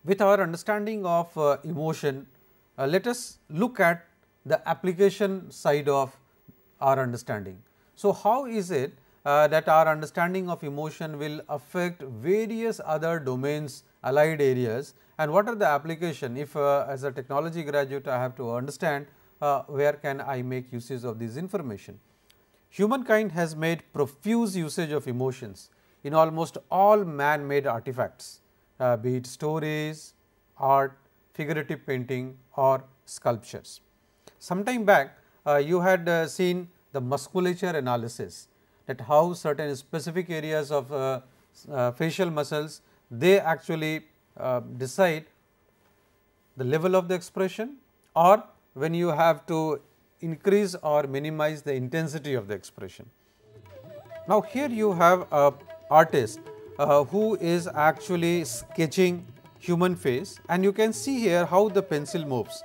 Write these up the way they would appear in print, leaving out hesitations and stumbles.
With our understanding of emotion, let us look at the application side of our understanding. So, how is it that our understanding of emotion will affect various other domains, allied areas, and what are the application if as a technology graduate I have to understand where can I make uses of this information. Humankind has made profuse usage of emotions in almost all man made artifacts, be it stories, art, figurative painting or sculptures. Sometime back you had seen the musculature analysis, that how certain specific areas of facial muscles, they actually decide the level of the expression, or when you have to increase or minimize the intensity of the expression. Now, here you have a artist who is actually sketching human face, and you can see here how the pencil moves.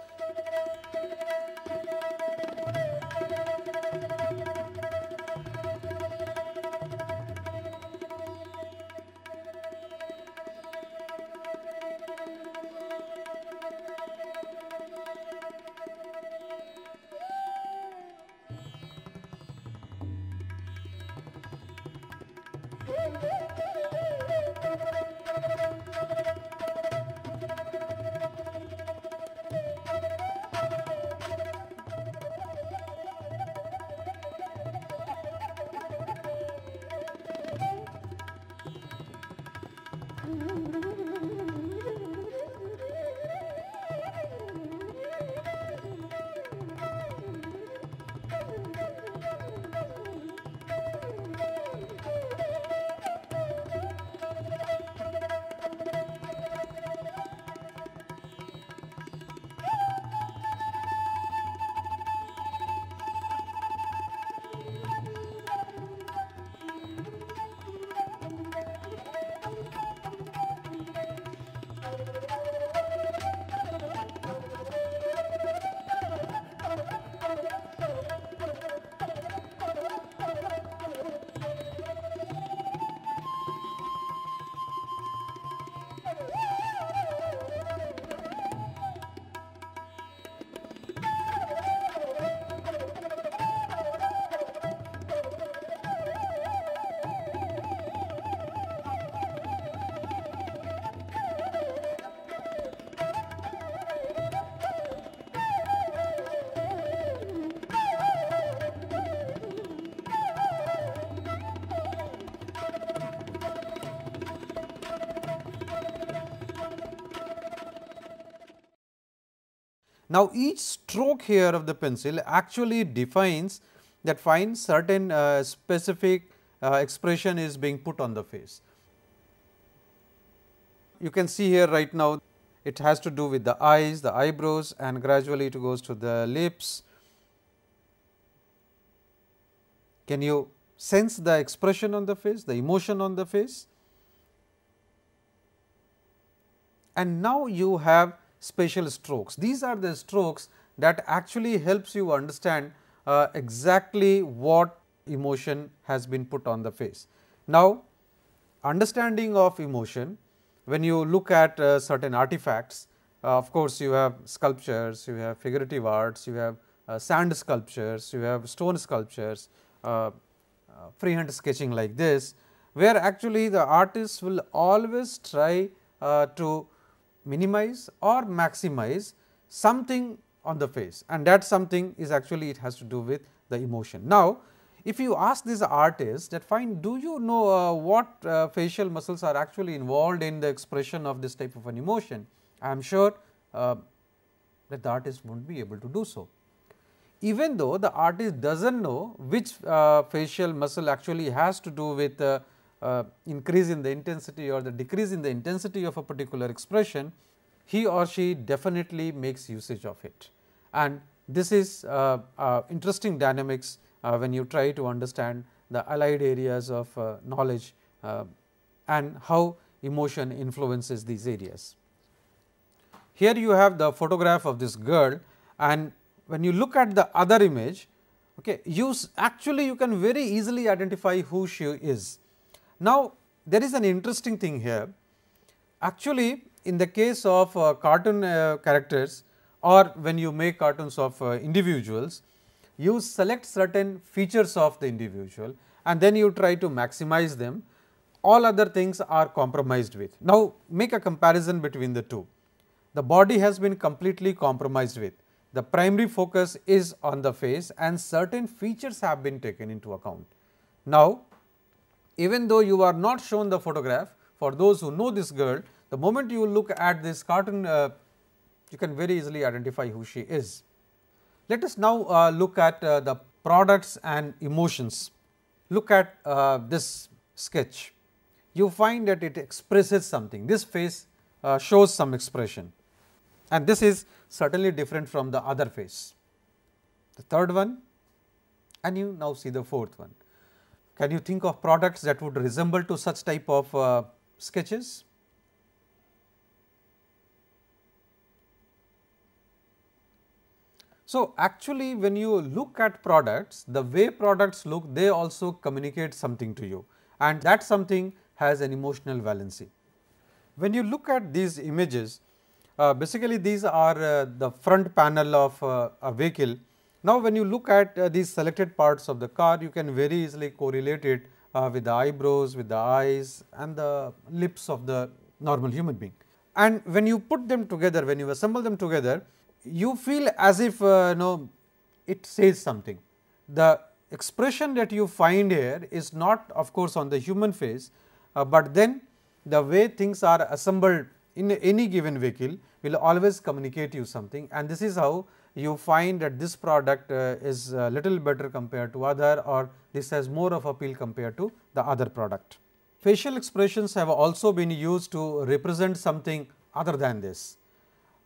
Now, each stroke here of the pencil actually defines that fine certain specific expression is being put on the face. You can see here right now it has to do with the eyes, the eyebrows, and gradually it goes to the lips. Can you sense the expression on the face, the emotion on the face? And now you have special strokes. These are the strokes that actually helps you understand exactly what emotion has been put on the face. Now, understanding of emotion, when you look at certain artifacts, of course, you have sculptures, you have figurative arts, you have sand sculptures, you have stone sculptures, freehand sketching like this, where actually the artist will always try to minimize or maximize something on the face, and that something is actually it has to do with the emotion. Now, if you ask this artist that fine, do you know what facial muscles are actually involved in the expression of this type of an emotion, I am sure that the artist will not be able to do so. Even though the artist does not know which facial muscle actually has to do with increase in the intensity or the decrease in the intensity of a particular expression, he or she definitely makes usage of it. And this is interesting dynamics when you try to understand the allied areas of knowledge and how emotion influences these areas. Here you have the photograph of this girl, and when you look at the other image, okay, actually you can very easily identify who she is. Now, there is an interesting thing here. Actually, in the case of cartoon characters, or when you make cartoons of individuals, you select certain features of the individual and then you try to maximize them, all other things are compromised with. Now, make a comparison between the two. The body has been completely compromised with. The primary focus is on the face and certain features have been taken into account. Now, even though you are not shown the photograph, for those who know this girl, the moment you look at this cartoon, you can very easily identify who she is. Let us now look at the products and emotions. Look at this sketch. You find that it expresses something. This face shows some expression, and this is certainly different from the other face. The third one, and you now see the fourth one. Can you think of products that would resemble to such type of sketches? So, actually when you look at products, the way products look, they also communicate something to you, and that something has an emotional valency. When you look at these images, basically these are the front panel of a vehicle. Now, when you look at these selected parts of the car, you can very easily correlate it with the eyebrows, with the eyes and the lips of the normal human being. And when you put them together, when you assemble them together, you feel as if it says something. The expression that you find here is not of course on the human face, but then the way things are assembled in any given vehicle will always communicate you something, and this is how you find that this product is a little better compared to other, or this has more of appeal compared to the other product. Facial expressions have also been used to represent something other than this.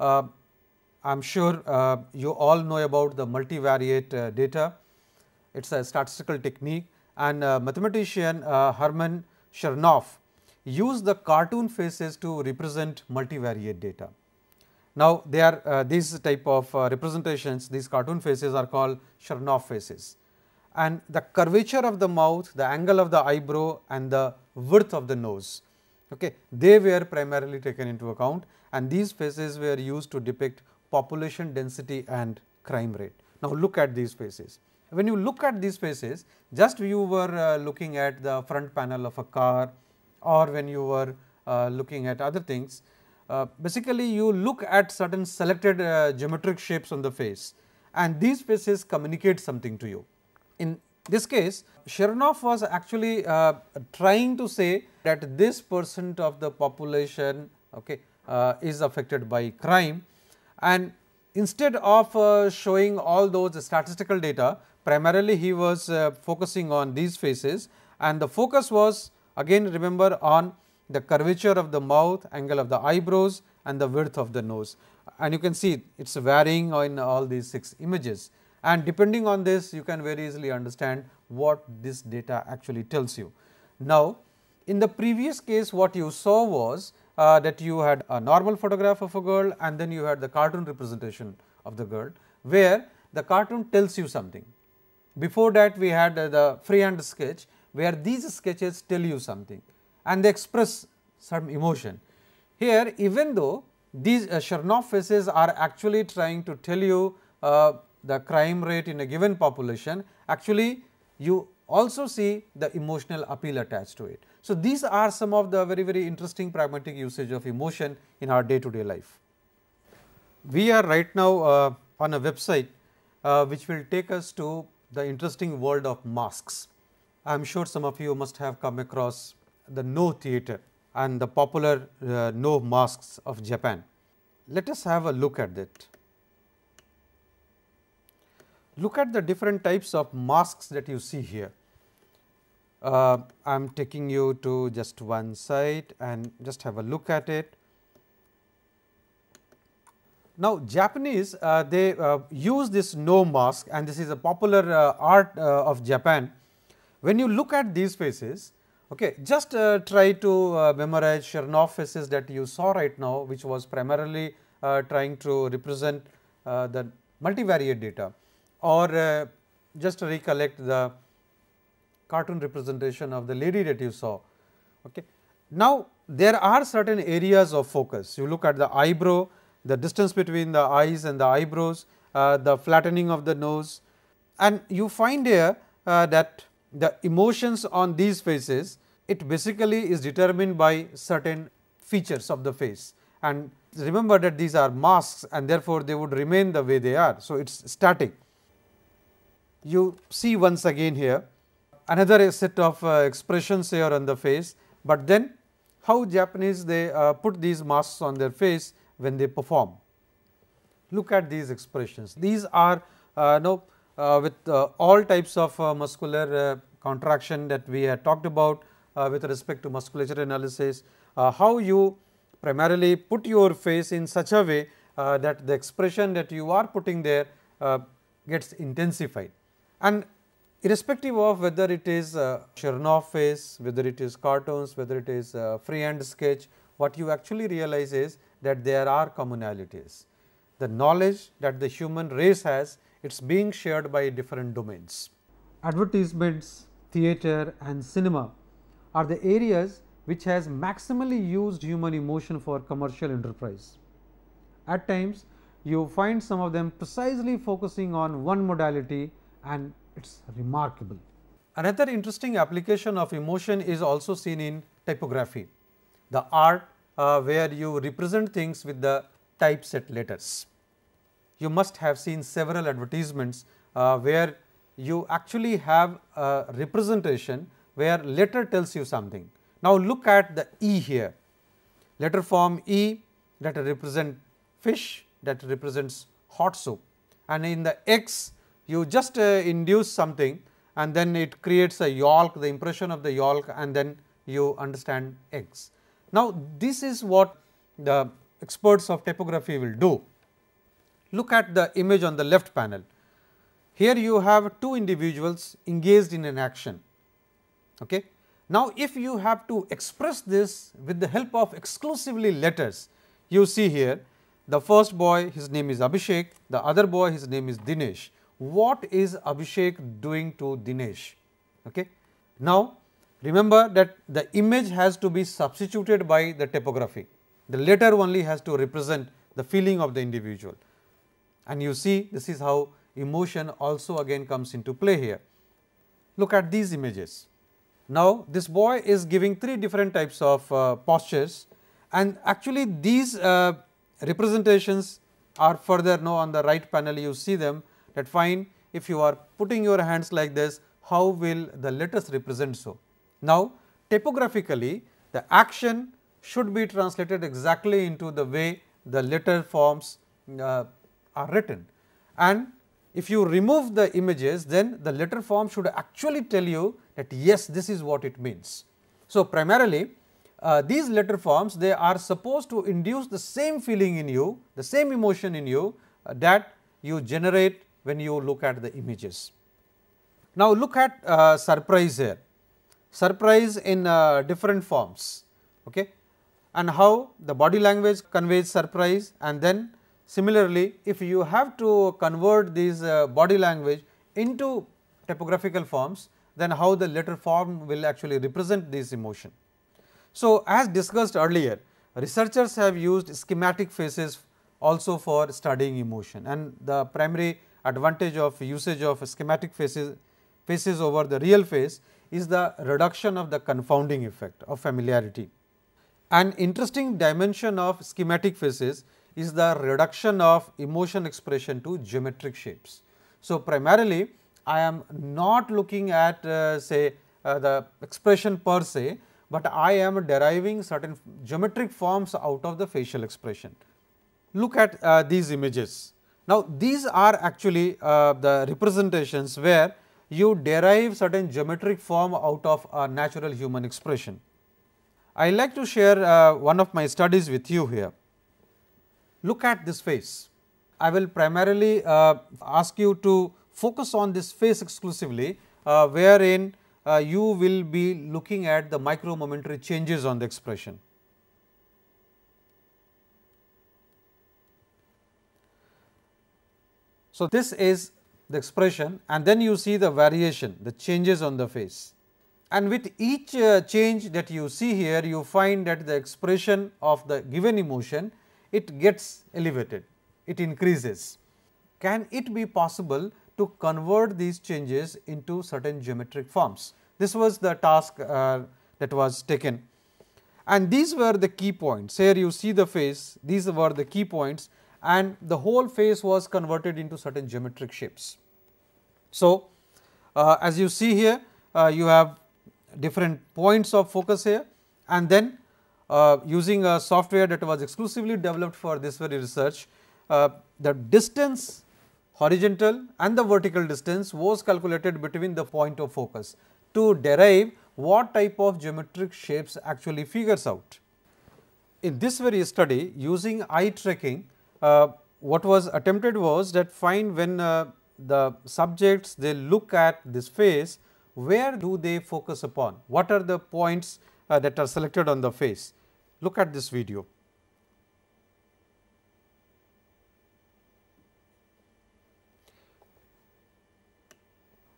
I am sure you all know about the multivariate data. It is a statistical technique, and mathematician Hermann Chernoff used the cartoon faces to represent multivariate data. Now, they are these type of representations, these cartoon faces are called Chernoff faces, and the curvature of the mouth, the angle of the eyebrow and the width of the nose, okay, they were primarily taken into account, and these faces were used to depict population density and crime rate. Now, look at these faces. When you look at these faces, just you were looking at the front panel of a car, or when you were looking at other things, basically you look at certain selected geometric shapes on the face, and these faces communicate something to you. In this case, Chernoff was actually trying to say that this percent of the population, okay, is affected by crime, and instead of showing all those statistical data, primarily he was focusing on these faces, and the focus was again remember on the curvature of the mouth, angle of the eyebrows and the width of the nose, and you can see it is varying in all these 6 images, and depending on this you can very easily understand what this data actually tells you. Now, in the previous case what you saw was that you had a normal photograph of a girl and then you had the cartoon representation of the girl, where the cartoon tells you something. Before that we had the freehand sketch, where these sketches tell you something and they express some emotion. Here, even though these Chernoff faces are actually trying to tell you the crime rate in a given population, actually you also see the emotional appeal attached to it. So, these are some of the very interesting pragmatic usage of emotion in our day to day life. We are right now on a website which will take us to the interesting world of masks. I am sure some of you must have come across the No theatre and the popular No masks of Japan. Let us have a look at that. Look at the different types of masks that you see here. I am taking you to just one site and just have a look at it. Now, Japanese they use this No mask, and this is a popular art of Japan. When you look at these faces, okay, just try to memorize Chernoff faces that you saw right now, which was primarily trying to represent the multivariate data, or just recollect the cartoon representation of the lady that you saw. Okay. Now, there are certain areas of focus. You look at the eyebrow, the distance between the eyes and the eyebrows, the flattening of the nose, and you find here that the emotions on these faces, it basically is determined by certain features of the face, and remember that these are masks and therefore, they would remain the way they are. So, it is static. You see once again here another set of expressions here on the face, but then how Japanese they put these masks on their face when they perform. Look at these expressions. These are with all types of muscular contraction that we had talked about with respect to musculature analysis, how you primarily put your face in such a way that the expression that you are putting there gets intensified. And irrespective of whether it is Chernoff face, whether it is cartoons, whether it is freehand sketch, what you actually realize is that there are commonalities. The knowledge that the human race has, it is being shared by different domains. Advertisements, theatre and cinema are the areas which has maximally used human emotion for commercial enterprise. At times, you find some of them precisely focusing on one modality, and it is remarkable. Another interesting application of emotion is also seen in typography, the art where you represent things with the typeset letters. You must have seen several advertisements where you actually have a representation where letter tells you something. Now, look at the E here, letter form E that represent fish, that represents hot soup, and in the X you just induce something and then it creates a yolk, the impression of the yolk, and then you understand eggs. Now, this is what the experts of typography will do. Look at the image on the left panel. Here you have two individuals engaged in an action. Okay. Now, if you have to express this with the help of exclusively letters, you see here the first boy, his name is Abhishek, the other boy, his name is Dinesh. What is Abhishek doing to Dinesh? Okay. Now, remember that the image has to be substituted by the typography. The letter only has to represent the feeling of the individual, and you see this is how emotion also again comes into play here. Look at these images. Now, this boy is giving three different types of postures, and actually these representations are further now on the right panel. You see them, that fine, if you are putting your hands like this, how will the letters represent so? Now, typographically the action should be translated exactly into the way the letter forms are written, and if you remove the images, then the letter form should actually tell you that yes, this is what it means. So, primarily these letter forms, they are supposed to induce the same feeling in you, the same emotion in you that you generate when you look at the images. Now, look at surprise here, surprise in different forms, okay, and how the body language conveys surprise, and then similarly, if you have to convert these body language into typographical forms, then how the letter form will actually represent this emotion. So, as discussed earlier, researchers have used schematic faces also for studying emotion, and the primary advantage of usage of schematic faces over the real face is the reduction of the confounding effect of familiarity. An interesting dimension of schematic faces is the reduction of emotion expression to geometric shapes. So, primarily I am not looking at say the expression per se, but I am deriving certain geometric forms out of the facial expression. Look at these images. Now, these are actually the representations where you derive certain geometric form out of a natural human expression. I like to share one of my studies with you here. Look at this face. I will primarily ask you to focus on this face exclusively, wherein you will be looking at the micro momentary changes on the expression. So, this is the expression, and then you see the variation, the changes on the face, And with each change that you see here, you find that the expression of the given emotion, it gets elevated, it increases. Can it be possible to convert these changes into certain geometric forms? This was the task that was taken, and these were the key points. Here you see the face, these were the key points, and the whole face was converted into certain geometric shapes. So, as you see here, you have different points of focus here, and then using a software that was exclusively developed for this very research, the distance, horizontal and the vertical distance was calculated between the point of focus to derive what type of geometric shapes actually figures out. In this very study, using eye tracking, what was attempted was that find when the subjects they look at this face, where do they focus upon, what are the points that are selected on the face. Look at this video.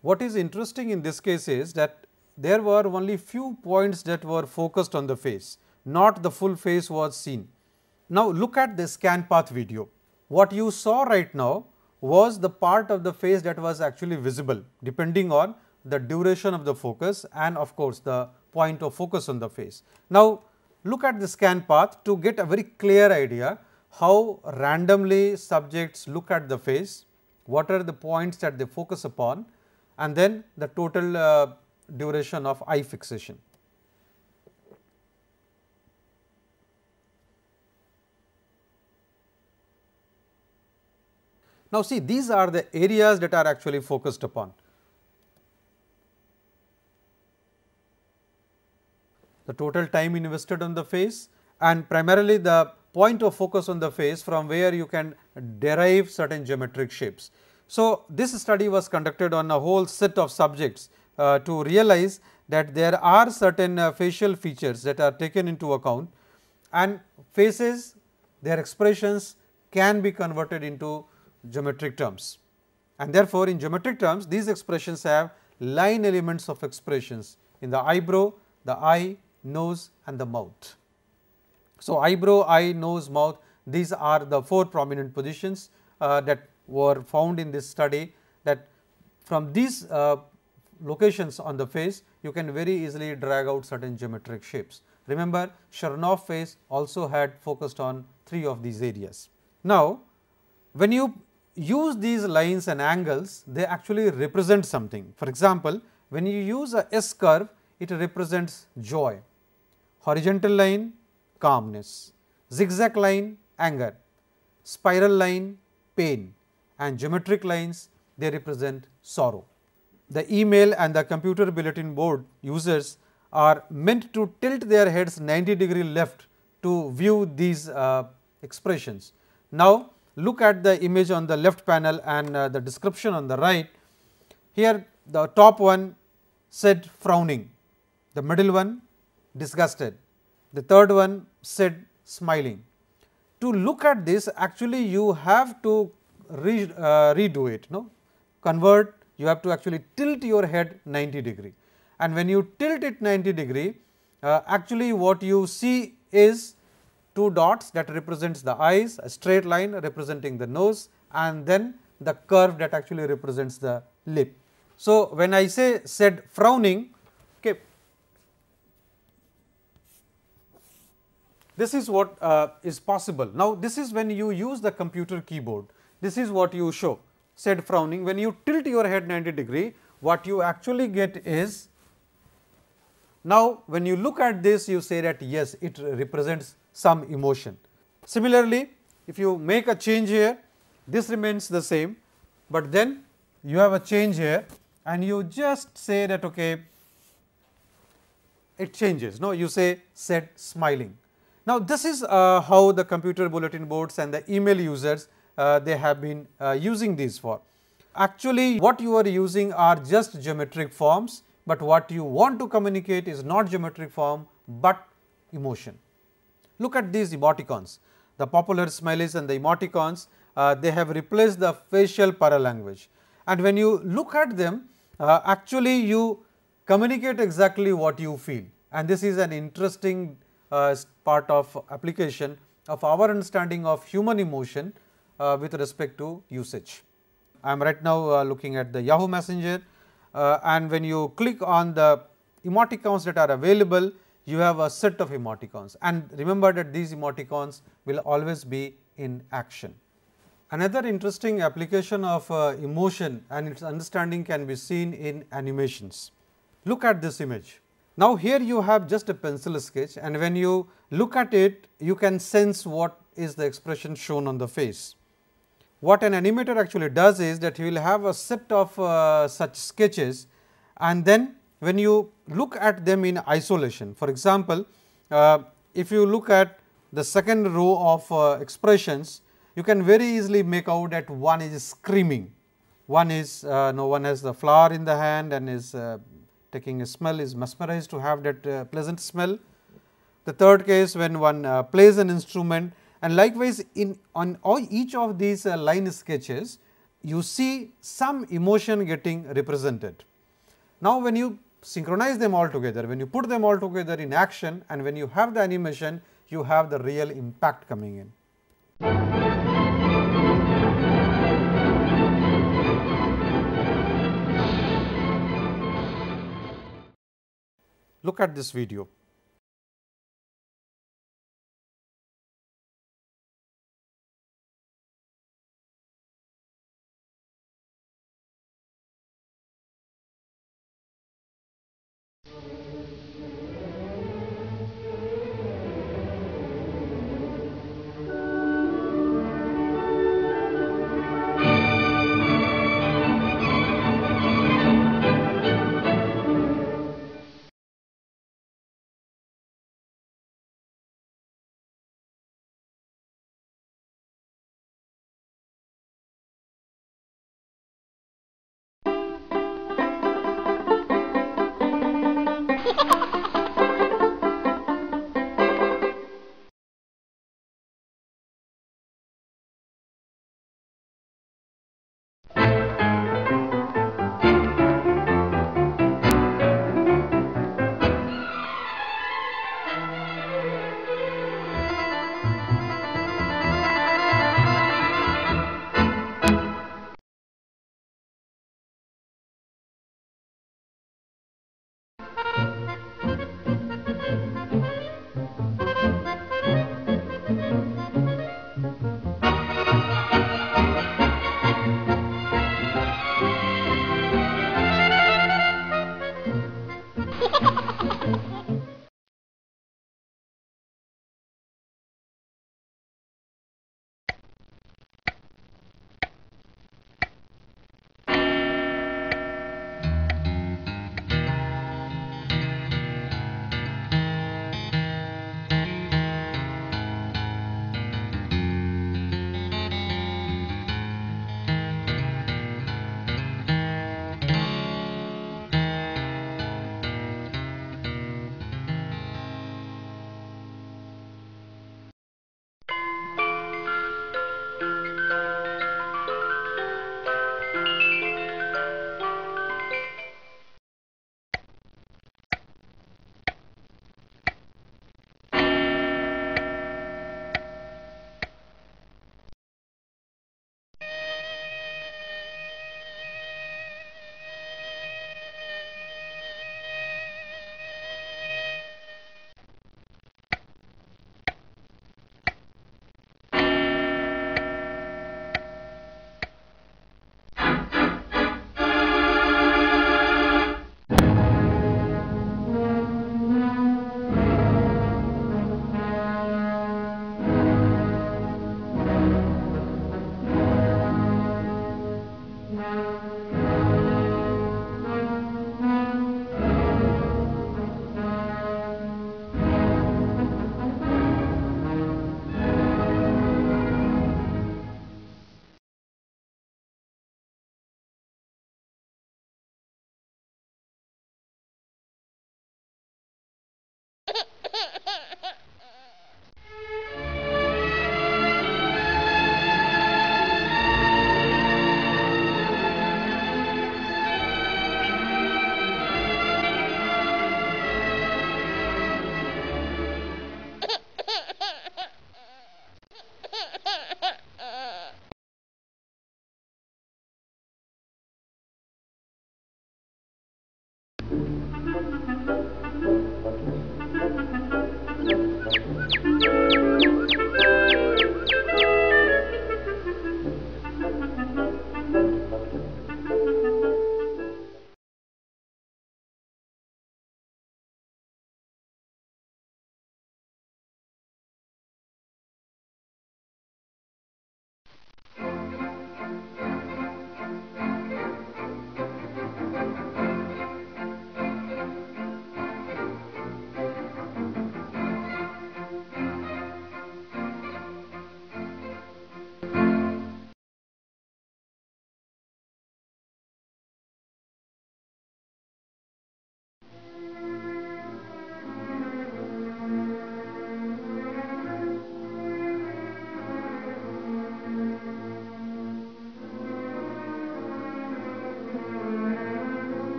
What is interesting in this case is that there were only few points that were focused on the face, not the full face was seen. Now, look at the scan path video. What you saw right now was the part of the face that was actually visible depending on the duration of the focus and of course, the point of focus on the face. Now, look at the scan path to get a very clear idea how randomly subjects look at the face, what are the points that they focus upon, and then the total duration of eye fixation. Now, see, these are the areas that are actually focused upon. The total time invested on the face and primarily the point of focus on the face from where you can derive certain geometric shapes. So, this study was conducted on a whole set of subjects to realize that there are certain facial features that are taken into account, and faces, their expressions can be converted into geometric terms, and therefore, in geometric terms these expressions have line elements of expressions in the eyebrow, the eye, nose and the mouth. So, eyebrow, eye, nose, mouth, these are the four prominent positions that were found in this study, that from these locations on the face you can very easily drag out certain geometric shapes. Remember, Chernoff face also had focused on 3 of these areas. Now, when you use these lines and angles, they actually represent something. For example, when you use a S curve, it represents joy, horizontal line calmness, zigzag line anger, spiral line pain, and geometric lines they represent sorrow. The email and the computer bulletin board users are meant to tilt their heads 90-degree left to view these expressions. Now, look at the image on the left panel and the description on the right. Here the top one said frowning, the middle one disgusted, the third one said smiling. To look at this, actually you have to redo it, no? Convert, you have to actually tilt your head 90-degree, and when you tilt it 90-degree, actually what you see is 2 dots that represents the eyes, a straight line representing the nose, and then the curve that actually represents the lip. So, when I say said frowning, okay, this is what is possible. Now, this is when you use the computer keyboard, this is what you show, said frowning. When you tilt your head 90-degree, what you actually get is, now when you look at this, you say that yes, it represents some emotion. Similarly, if you make a change here, this remains the same, but then you have a change here and you just say that okay, it changes. No, you say said smiling. Now, this is how the computer bulletin boards and the email users they have been using these for. Actually, what you are using are just geometric forms, but what you want to communicate is not geometric form, but emotion. Look at these emoticons, the popular smileys and the emoticons, they have replaced the facial paralanguage, and when you look at them, actually you communicate exactly what you feel, and this is an interesting part of application of our understanding of human emotion with respect to usage. I am right now looking at the Yahoo Messenger, and when you click on the emoticons that are available, you have a set of emoticons, and remember that these emoticons will always be in action. Another interesting application of emotion and its understanding can be seen in animations. Look at this image. Now, here you have just a pencil sketch, and when you look at it, you can sense what is the expression shown on the face. What an animator actually does is that he will have a set of such sketches, and then when you look at them in isolation, for example, if you look at the second row of expressions, you can very easily make out that one is screaming, one is no one has the flower in the hand and is taking a smell, is mesmerized to have that pleasant smell. The third case, when one plays an instrument, and likewise in on each of these line sketches, you see some emotion getting represented. Now, when you synchronize them all together, when you put them all together in action, and when you have the animation, you have the real impact coming in. Look at this video.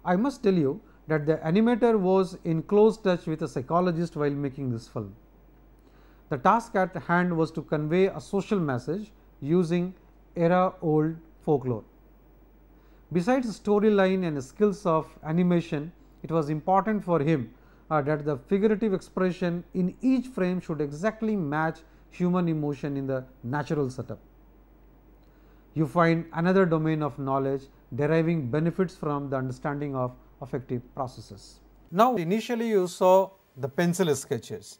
I must tell you that the animator was in close touch with a psychologist while making this film. The task at hand was to convey a social message using era-old folklore. Besides storyline and skills of animation, it was important for him that the figurative expression in each frame should exactly match human emotion in the natural setup. You find another domain of knowledge deriving benefits from the understanding of affective processes. Now, initially you saw the pencil sketches.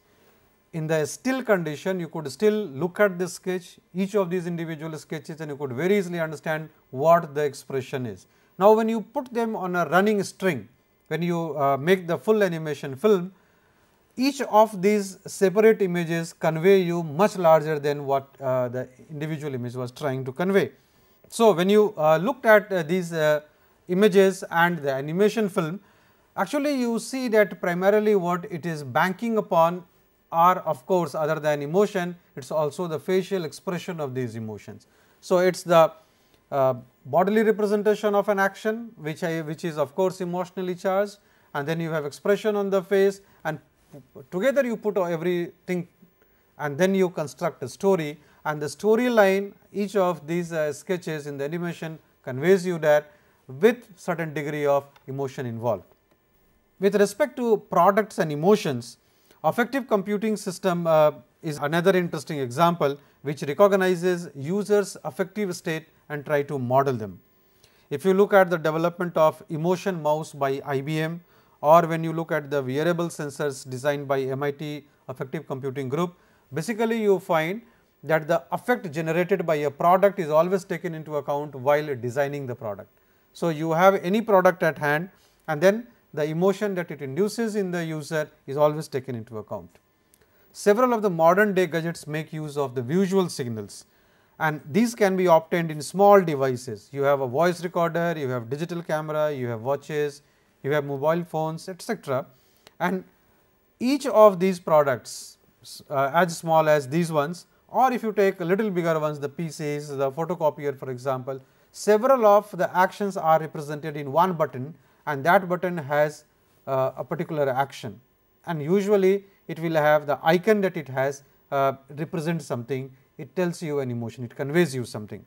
In the still condition, you could still look at the sketch, each of these individual sketches, and you could very easily understand what the expression is. Now, when you put them on a running string, when you make the full animation film, each of these separate images convey you much larger than what the individual image was trying to convey. So, when you looked at these images and the animation film, actually you see that primarily what it is banking upon are, of course, other than emotion, it is also the facial expression of these emotions. So, it is the bodily representation of an action which is of course emotionally charged, and then you have expression on the face, and together you put everything and then you construct a story, and the storyline, each of these sketches in the animation conveys you that with certain degree of emotion involved. With respect to products and emotions, affective computing system is another interesting example which recognizes users' affective state and try to model them. If you look at the development of emotion mouse by IBM, or when you look at the wearable sensors designed by MIT Affective Computing Group, basically you find that the affect generated by a product is always taken into account while designing the product. So, you have any product at hand, and then the emotion that it induces in the user is always taken into account. Several of the modern day gadgets make use of the visual signals, and these can be obtained in small devices. You have a voice recorder, you have digital camera, you have watches, you have mobile phones, etc. And each of these products as small as these ones, or if you take a little bigger ones, the PCs, the photocopier for example, several of the actions are represented in one button, and that button has a particular action, and usually it will have the icon that it has represents something, it tells you an emotion, it conveys you something.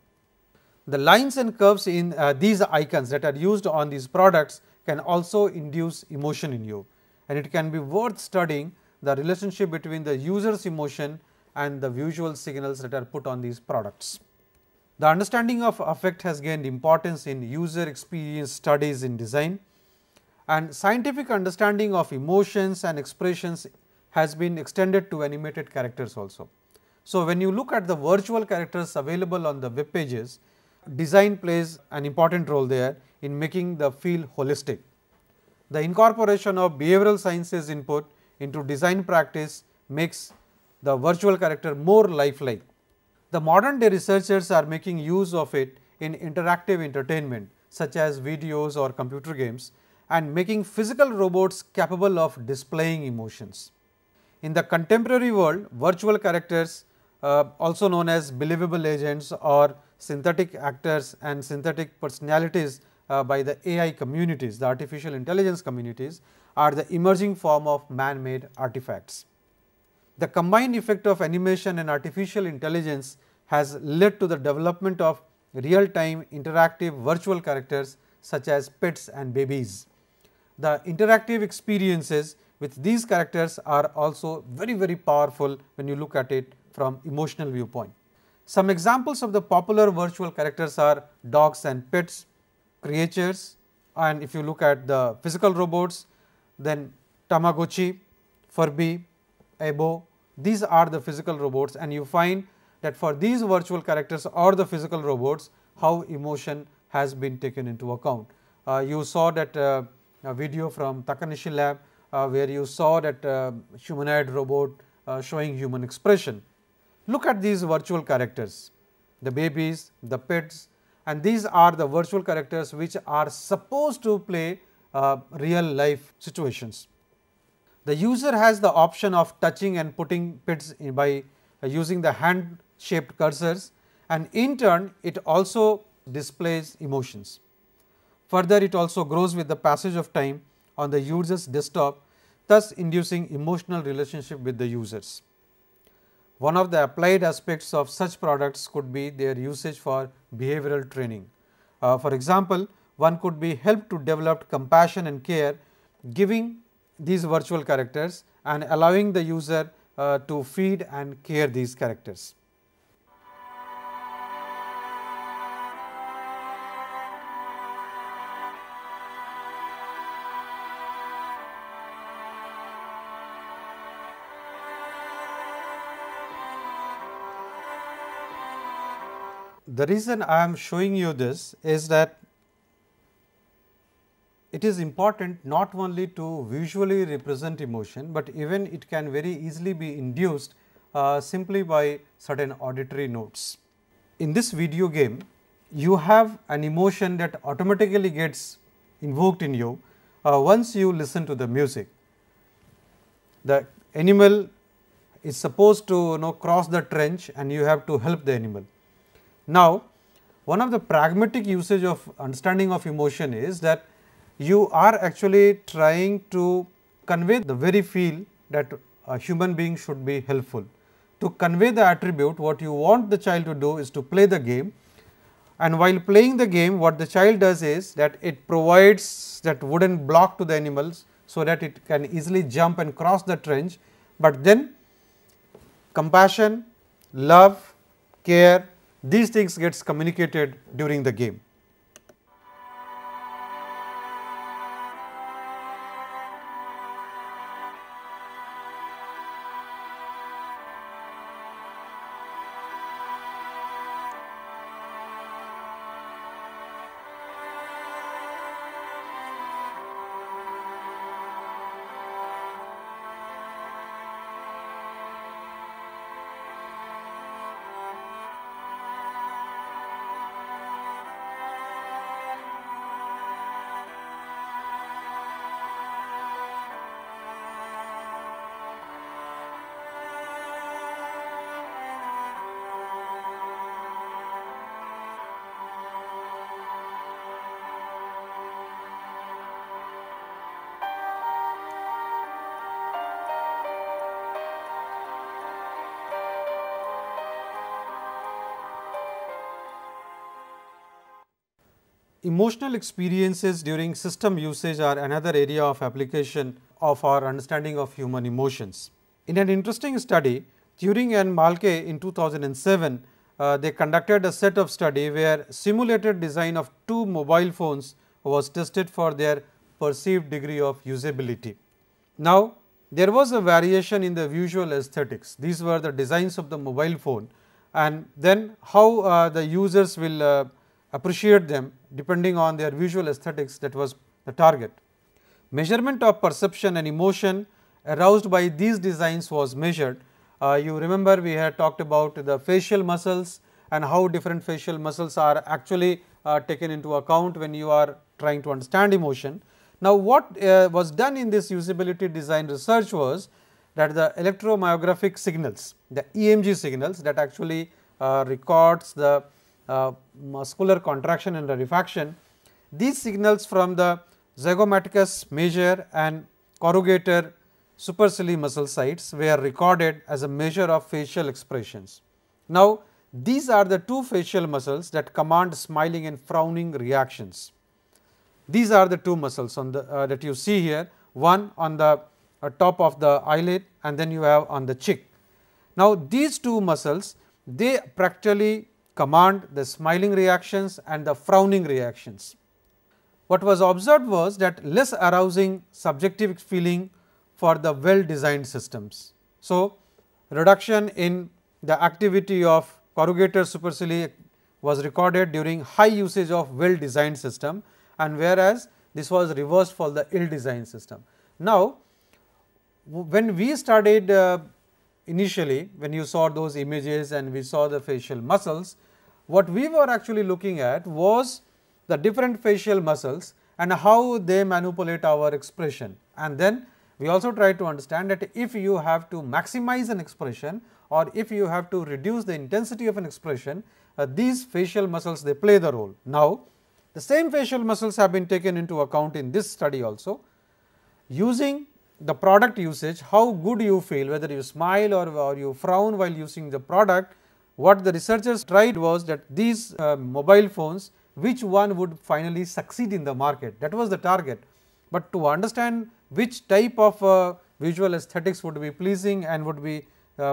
The lines and curves in these icons that are used on these products can also induce emotion in you, and it can be worth studying the relationship between the user's emotion and the visual signals that are put on these products. The understanding of affect has gained importance in user experience studies in design, and scientific understanding of emotions and expressions has been extended to animated characters also. So, when you look at the virtual characters available on the web pages, design plays an important role there in making the feel holistic. The incorporation of behavioral sciences input into design practice makes the virtual character more lifelike. The modern day researchers are making use of it in interactive entertainment such as videos or computer games, and making physical robots capable of displaying emotions. In the contemporary world, virtual characters, also known as believable agents or synthetic actors and synthetic personalities by the AI communities, the artificial intelligence communities, are the emerging form of man-made artifacts. The combined effect of animation and artificial intelligence has led to the development of real-time interactive virtual characters such as pets and babies. The interactive experiences with these characters are also very powerful when you look at it from emotional viewpoint. Some examples of the popular virtual characters are dogs and pets, creatures, and if you look at the physical robots, then Tamagotchi, Furby, Abo, these are the physical robots, and you find that for these virtual characters or the physical robots, how emotion has been taken into account. You saw that a video from Takanishi Lab where you saw that humanoid robot showing human expression. Look at these virtual characters, the babies, the pets, and these are the virtual characters which are supposed to play real life situations. The user has the option of touching and putting pets by using the hand shaped cursors, and in turn it also displays emotions. Further, it also grows with the passage of time on the user's desktop, thus inducing emotional relationship with the users. One of the applied aspects of such products could be their usage for behavioral training. For example, one could be helped to develop compassion and care, giving these virtual characters and allowing the user to feed and care these characters. The reason I am showing you this is that it is important not only to visually represent emotion, but even it can very easily be induced simply by certain auditory notes. In this video game, you have an emotion that automatically gets invoked in you once you listen to the music. The animal is supposed to cross the trench and you have to help the animal. Now, one of the pragmatic usage of understanding of emotion is that you are actually trying to convey the very feel that a human being should be helpful. To convey the attribute, what you want the child to do is to play the game, and while playing the game, what the child does is that it provides that wooden block to the animals so that it can easily jump and cross the trench, but then compassion, love, care, these things gets communicated during the game. Emotional experiences during system usage are another area of application of our understanding of human emotions. In an interesting study, Turing and Malke in 2007, they conducted a set of study where simulated design of two mobile phones was tested for their perceived degree of usability. Now, there was a variation in the visual aesthetics. These were the designs of the mobile phone, and then how the users will appreciate them depending on their visual aesthetics, that was the target. Measurement of perception and emotion aroused by these designs was measured. You remember we had talked about the facial muscles and how different facial muscles are actually taken into account when you are trying to understand emotion. Now, what was done in this usability design research was that the electromyographic signals, the EMG signals that actually records the muscular contraction and rarefaction, these signals from the zygomaticus major and corrugator supercilii muscle sites were recorded as a measure of facial expressions. Now, these are the two facial muscles that command smiling and frowning reactions. These are the two muscles on the that you see here, one on the top of the eyelid and then you have on the cheek. Now, these two muscles, they practically command the smiling reactions and the frowning reactions. What was observed was that less arousing subjective feeling for the well designed systems. So, reduction in the activity of corrugator supercilii was recorded during high usage of well designed system, and whereas this was reversed for the ill designed system. Now, when we studied initially, when you saw those images and we saw the facial muscles, what we were actually looking at was the different facial muscles and how they manipulate our expression. And then we also try to understand that if you have to maximize an expression or if you have to reduce the intensity of an expression, these facial muscles, they play the role. Now, The same facial muscles have been taken into account in this study also. Using the product usage, how good you feel, whether you smile or you frown while using the product, what the researchers tried was that these mobile phones, which one would finally succeed in the market, that was the target. But to understand which type of visual aesthetics would be pleasing and would be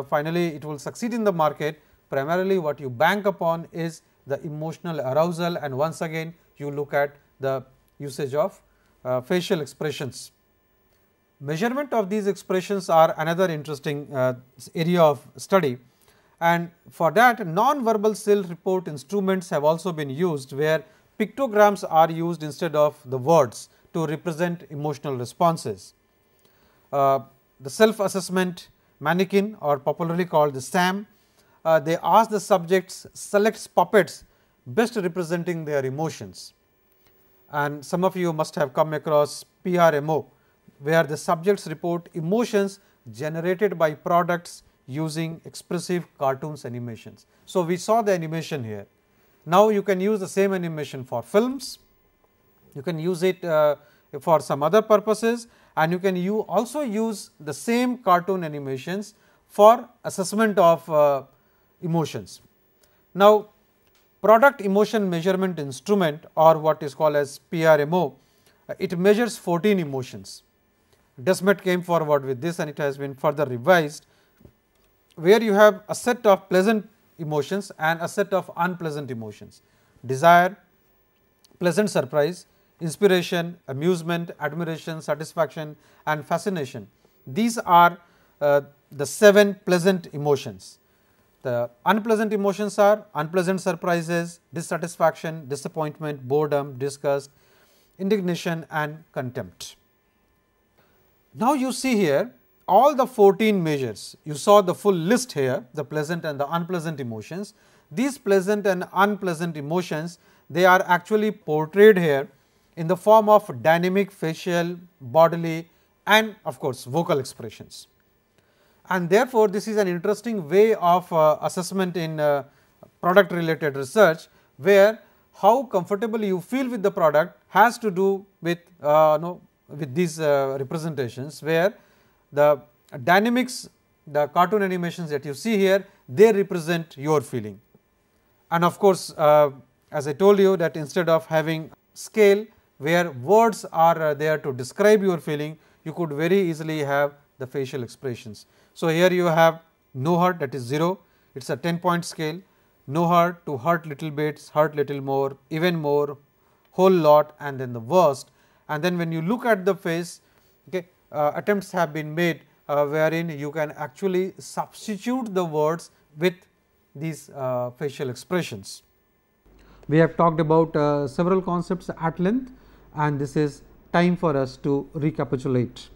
finally it will succeed in the market, primarily what you bank upon is the emotional arousal, and once again you look at the usage of facial expressions. Measurement of these expressions are another interesting area of study, and for that non-verbal self-report instruments have also been used, where pictograms are used instead of the words to represent emotional responses. The self-assessment mannequin, or popularly called the SAM, they ask the subjects select puppets best representing their emotions, and some of you must have come across PRMO, where the subjects report emotions generated by products using expressive cartoons animations. So, we saw the animation here. Now, you can use the same animation for films, you can use it for some other purposes, and you can also use the same cartoon animations for assessment of emotions. Now, product emotion measurement instrument, or what is called as PRMO, it measures 14 emotions. Desmet came forward with this, and it has been further revised, where you have a set of pleasant emotions and a set of unpleasant emotions: desire, pleasant surprise, inspiration, amusement, admiration, satisfaction and fascination. These are the 7 pleasant emotions. The unpleasant emotions are unpleasant surprises, dissatisfaction, disappointment, boredom, disgust, indignation and contempt. Now, you see here all the 14 measures, you saw the full list here, the pleasant and the unpleasant emotions. These pleasant and unpleasant emotions, they are actually portrayed here in the form of dynamic facial, bodily and of course, vocal expressions. And therefore, this is an interesting way of assessment in product related research, where how comfortable you feel with the product has to do with with these representations, where the dynamics, the cartoon animations that you see here, they represent your feeling. And of course, as I told you that instead of having scale where words are there to describe your feeling, you could very easily have the facial expressions. So, here you have no hurt, that is 0, it is a 10-point scale, no hurt to hurt little bit, hurt little more, even more, whole lot and then the worst. And then when you look at the face, okay, attempts have been made wherein you can actually substitute the words with these facial expressions. We have talked about several concepts at length, and this is time for us to recapitulate.